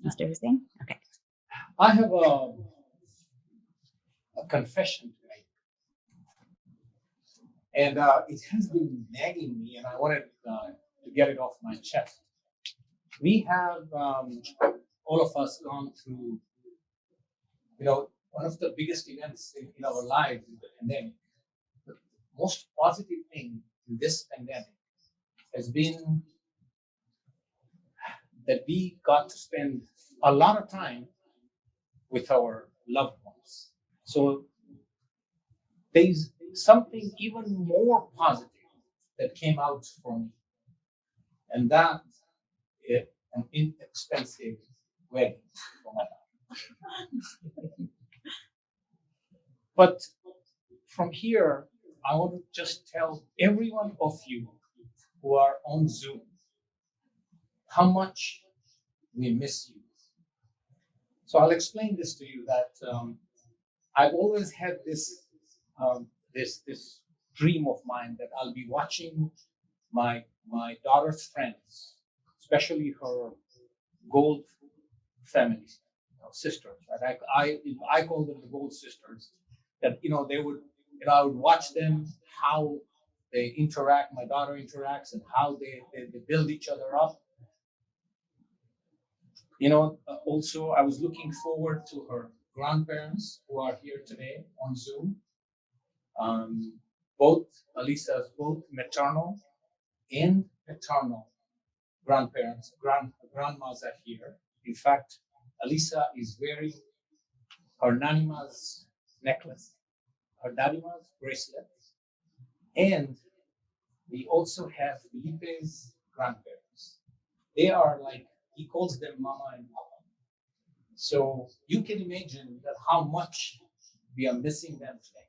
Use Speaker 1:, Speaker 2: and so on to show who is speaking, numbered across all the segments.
Speaker 1: Mr. Hussein? Okay.
Speaker 2: I have a confession to make, and it has been nagging me, and I wanted to get it off my chest. We have all of us gone through, one of the biggest events in our lives is the pandemic. The most positive thing in this pandemic has been that we got to spend a lot of time with our loved ones. So there's something even more positive that came out for me, and that is an inexpensive wedding for my daughter. But from here, I want to just tell every one of you who are on Zoom how much we miss you. So I'll explain this to you that I've always had this dream of mine that I'll be watching my daughter's friends, especially her gold family, sisters. Right? I call them the gold sisters. That they would, I would watch them how they interact. My daughter interacts and how they build each other up. Also, I was looking forward to her grandparents who are here today on Zoom. Both Alisa's maternal and paternal grandparents, grandmas are here. In fact, Alisa is wearing her nanima's necklace, her dadima's bracelet, and we also have Felipe's grandparents. They are like, he calls them mama and papa. So you can imagine that how much we are missing them today.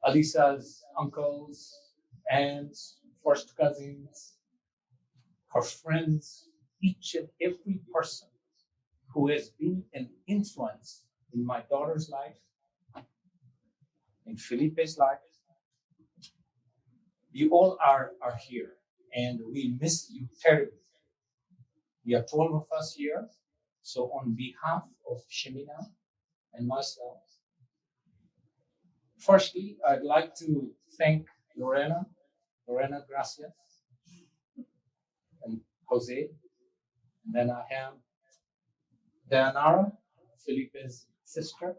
Speaker 2: Alisa's uncles, aunts, first cousins, her friends, each and every person who has been an influence in my daughter's life, in Felipe's life. You all are here, and we miss you terribly. We are 12 of us here, so on behalf of Shemina and myself, firstly, I'd like to thank Lorena Gracias, and Jose. And then I have Dayanara, Felipe's sister,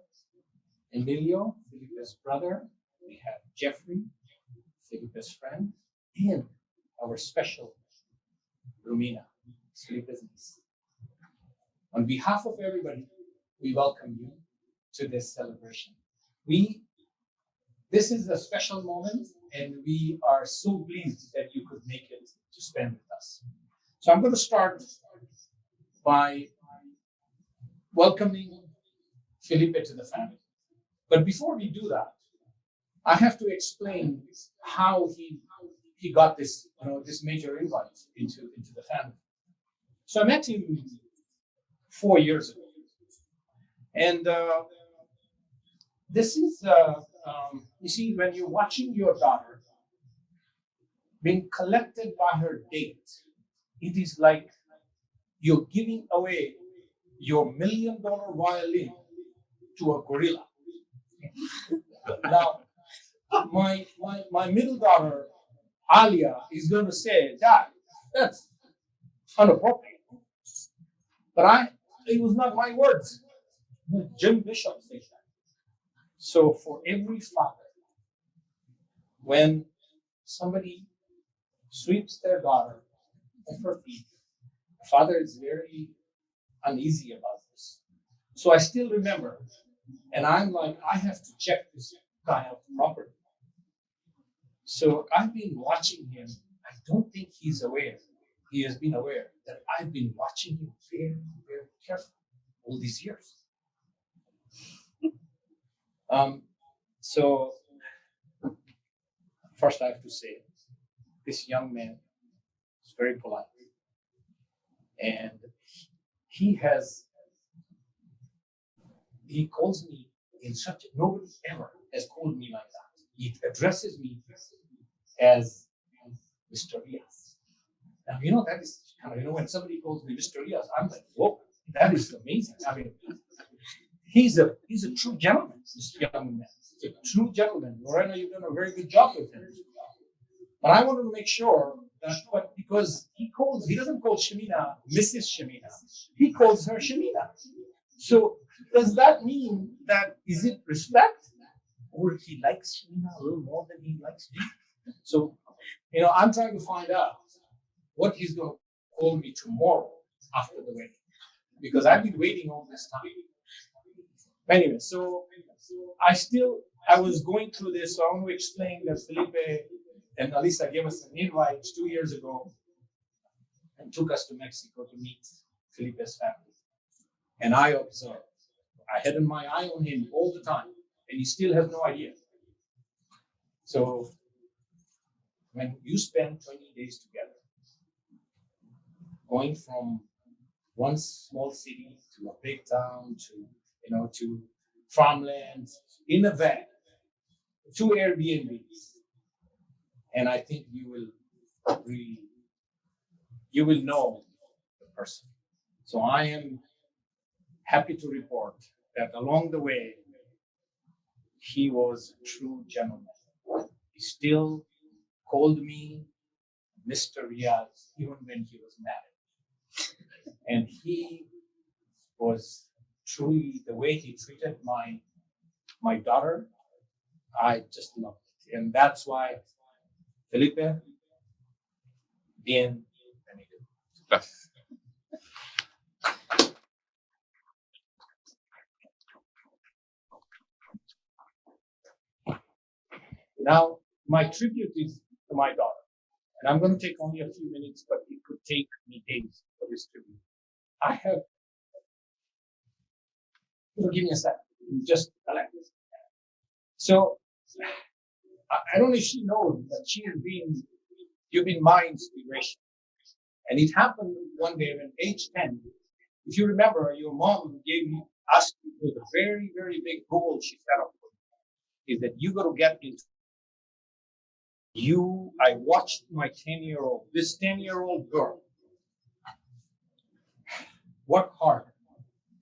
Speaker 2: Emilio, Felipe's brother. We have Jeffrey, Felipe's friend, and our special Romina, Felipe's niece. On behalf of everybody, we welcome you to this celebration. This is a special moment, and we are so pleased that you could make it to spend with us. So I'm going to start by welcoming Felipe to the family. But before we do that, I have to explain how he got this major invite into the family. So I met him 4 years ago, and this is you see, when you're watching your daughter being collected by her date, it is like you're giving away your $1 million violin to a gorilla. Now, my middle daughter, Alia, is going to say, Dad, that's inappropriate. But it was not my words. Jim Bishop said that. So for every father, when somebody sweeps their daughter off her feet, the father is very uneasy about this. So I still remember, and I'm like, I have to check this guy out properly. So I've been watching him. I don't think he's aware. He has been aware that I've been watching him very, very carefully all these years. So first I have to say, this young man is very polite. And he calls me in such, nobody ever has called me like that. He addresses me as Mr. Elias. Now, that is kind of, when somebody calls me Mr. Riaz, I'm like, whoa, that is amazing. I mean, he's a true gentleman, this young man. He's a true gentleman. Lorena, you've done a very good job with him. But I wanted to make sure that, because he doesn't call Shamina Mrs. Shamina. He calls her Shamina. So does that mean that, is it respect? Or he likes Shamina a little more than he likes me? So, I'm trying to find out what he's going to call me tomorrow after the wedding. Because I've been waiting all this time. Anyway, so I was going through this, so I want to explain that Felipe and Alisa gave us an invite 2 years ago and took us to Mexico to meet Felipe's family. And I observed. I had my eye on him all the time, and he still has no idea. So when you spend 20 days together, going from one small city to a big town to farmland in a van, 2 Airbnbs, and I think you will know the person. So I am happy to report that along the way, he was a true gentleman. He still called me Mr. Riaz even when he was married. And he was truly, the way he treated my daughter, I just loved it. And that's why Felipe, bienvenido. Now, my tribute is to my daughter. And I'm going to take only a few minutes, but it could take me days for this tribute. Give me a second. Just like this. So, I don't know if she knows, but you've been my inspiration. And it happened one day when age 10, if you remember, your mom asked you for the very, very big goal she set up for you, is that you got to get into I watched this 10-year-old girl work hard.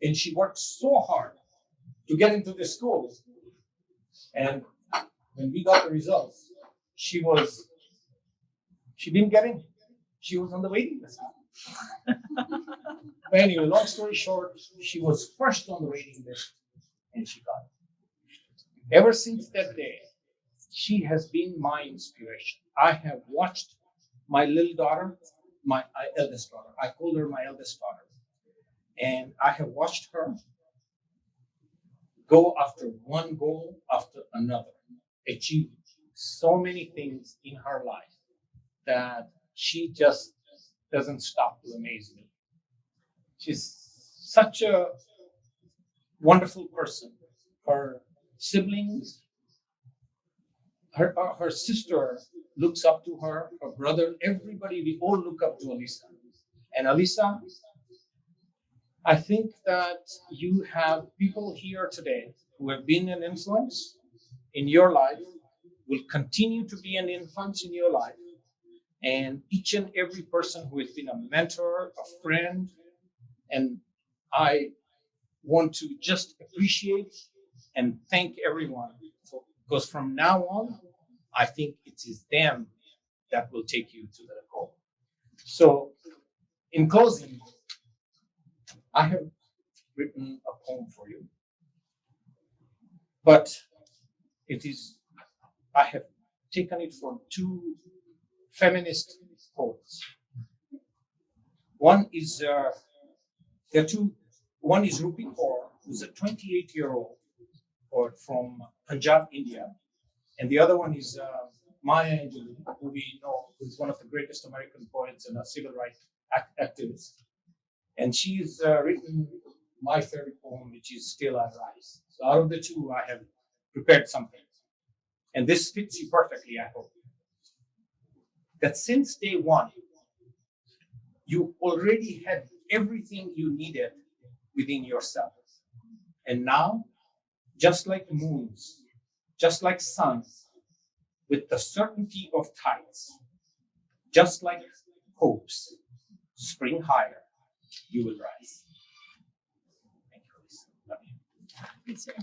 Speaker 2: And she worked so hard to get into the school. And when we got the results, she didn't get in. She was on the waiting list. But anyway, long story short, she was first on the waiting list and she got it. Ever since that day, she has been my inspiration. I have watched my little daughter, my eldest daughter. I called her my eldest daughter. And I have watched her go after one goal after another, achieve so many things in her life that she just doesn't stop to amaze me. She's such a wonderful person. Her siblings, her sister looks up to her, her brother, everybody, we all look up to Alisa. And Alisa, I think that you have people here today who have been an influence in your life, will continue to be an influence in your life. And each and every person who has been a mentor, a friend, and I want to just appreciate and thank everyone. Because from now on, I think it is them that will take you to the goal. So in closing, I have written a poem for you, but I have taken it from two feminist poets. One is, one is Rupi Kaur, who's a 28-year-old poet from Punjab, India. And the other one is Maya Angelou, who we know is one of the greatest American poets and a civil rights activist. And she's written my favorite poem, which is Still I Rise. So out of the two, I have prepared something. And this fits you perfectly, I hope. That since day one, you already had everything you needed within yourself. And now, just like moons, just like suns, with the certainty of tides, just like hopes spring higher, you will rise. Thank you, Lisa. Love you.
Speaker 1: Yes, sir.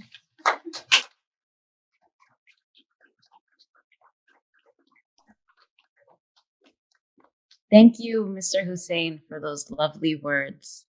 Speaker 1: Thank you, Mr. Hussein, for those lovely words.